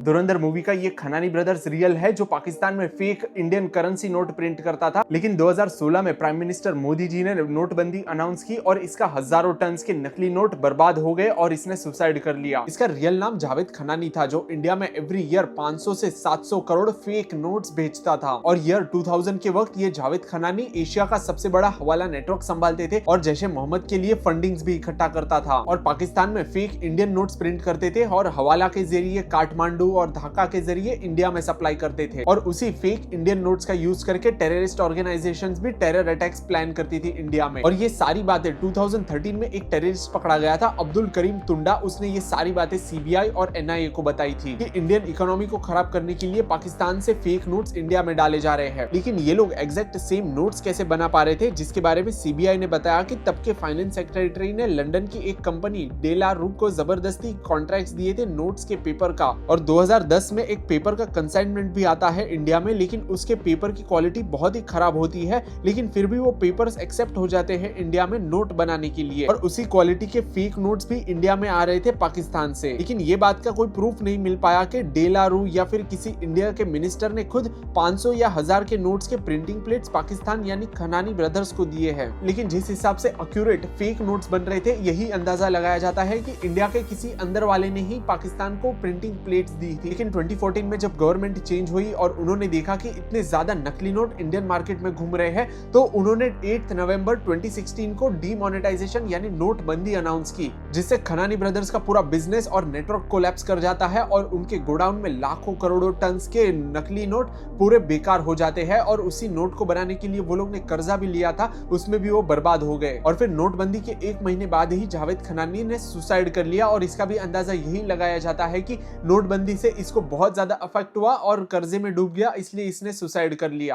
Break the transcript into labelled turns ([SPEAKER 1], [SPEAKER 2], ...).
[SPEAKER 1] धुरंधर movie का ये खनानी brothers real है जो पाकिस्तान में fake Indian currency note print करता था, लेकिन 2016 में प्राइम मिनिस्टर मोदी जी ने नोटबंदी अनाउंस की और इसका हजारों टन के नकली नोट बर्बाद हो गए और इसने सुसाइड कर लिया। इसका रियल नाम जावेद खनानी था जो इंडिया में एवरी ईयर 500 से 700 करोड़ फेक नोट्स बेचता था और ईयर 2000 के वक्त ये जावेद खनानी एशिया का सबसे बड़ा हवाला नेटवर्क संभालते थे और जैसे मोहम्मद के लिए फंडिंग्स भी इकट्ठा करता था और पाकिस्तान में फेक इंडियन नोट्स प्रिंट करते थे और हवाला के जरिए काठमांडू और ढाका के जरिए इंडिया में सप्लाई करते थे और उसी फेक इंडियन नोट्स का यूज करके टेररिस्ट ऑर्गेनाइजेशंस भी टेरर अटैक्स प्लान करती थी इंडिया में। और ये सारी बातें 2013 में एक टेररिस्ट पकड़ा गया था, अब्दुल करीम तुंडा, उसने ये सारी बातें सीबीआई और एनआईए को बताई थी कि इंडियन इकोनॉमी को खराब करने के लिए पाकिस्तान से फेक नोट्स इंडिया में डाले जा रहे हैं। लेकिन ये लोग एग्जैक्ट सेम नोट्स कैसे बना पा रहे थे, जिसके बारे में सीबीआई ने बताया कि तब के फाइनेंस सेक्रेटरी ने लंदन की एक कंपनी डेला रूक को जबरदस्ती कॉन्ट्रैक्ट्स दिए थे नोट्स के पेपर का और 2010 में एक पेपर का कंसाइनमेंट भी आता है इंडिया में, लेकिन उसके पेपर की क्वालिटी बहुत ही खराब होती है, लेकिन फिर भी वो पेपर्स एक्सेप्ट हो जाते हैं इंडिया में नोट बनाने के लिए और उसी क्वालिटी के फेक नोट्स भी इंडिया में आ रहे थे पाकिस्तान से। लेकिन ये बात का कोई प्रूफ नहीं मिल पाया कि डेलारू या फिर किसी इंडिया के मिनिस्टर ने खुद 500 या 1000 के नोट्स के प्रिंटिंग प्लेट्स पाकिस्तान यानी खनानी ब्रदर्स को दिए हैं। लेकिन जिस हिसाब से एक्यूरेट फेक नोट्स बन रहे थे, यही अंदाजा लगाया जाता है कि इंडिया के किसी अंदर वाले ने ही पाकिस्तान को प्रिंटिंग प्लेट्स दी थी। लेकिन 2014 में जब गवर्नमेंट चेंज हुई और उन्होंने देखा कि इतने ज्यादा नकली नोट इंडियन मार्केट में घूम रहे हैं, तो उन्होंने 8 नवंबर 2016 को डीमोनेटाइजेशन यानी नोटबंदी अनाउंस की, जिससे खनानी ब्रदर्स का पूरा बिजनेस और नेटवर्क कोलैप्स कर जाता है और उनके गोडाउन में लाखों करोड़ों टन के नकली नोट पूरे बेकार हो जाते हैं और उसी नोट को बनाने के लिए वो लोग ने कर्जा भी लिया था, उसमें भी वो बर्बाद हो गए। और फिर नोटबंदी के 1 महीने बाद ही जावेद खनानी ने सुसाइड कर लिया और इसका भी अंदाजा यही लगाया जाता है कि नोटबंदी से इसको बहुत ज्यादा अफेक्ट हुआ और कर्जे में डूब गया, इसलिए इसने सुसाइड कर लिया।